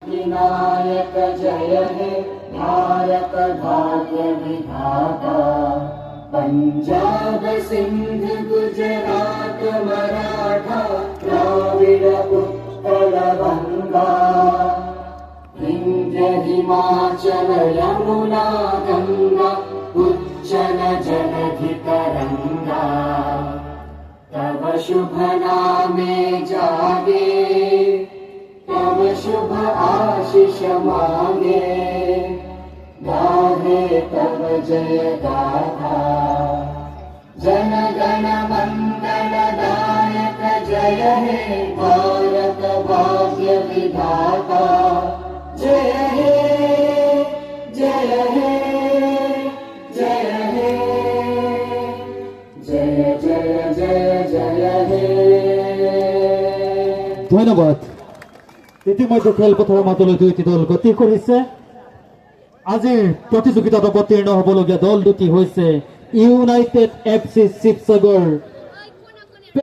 विनायक जय हे भारत भाग्य विधाता। पंजाब सिंध गुजरात मराठा द्राविड़ उत्कल बंगा। विंध्य हिमाचल यमुना गंगा उज्जल जलधि तरंगा। तब शुभ नामे जागे तब शुभ आशीष मांगे। गाहे तब जय गाथा जन गण मंगल दायक जय हे भारत भाग्य विधाता। जय हे जय हे जय हे जय जय जय जय हे। ধন্যবাদ। ইতিমধ্যে খেলপথাৰৰ মাজলৈ দুইটি দল গতি কৰিছে। আজিৰ প্ৰতিযোগিতাত অৱতীৰ্ণ হ'বলগীয়া দল দুটি হৈছে ইউনাইটেড FC শিৱসাগৰ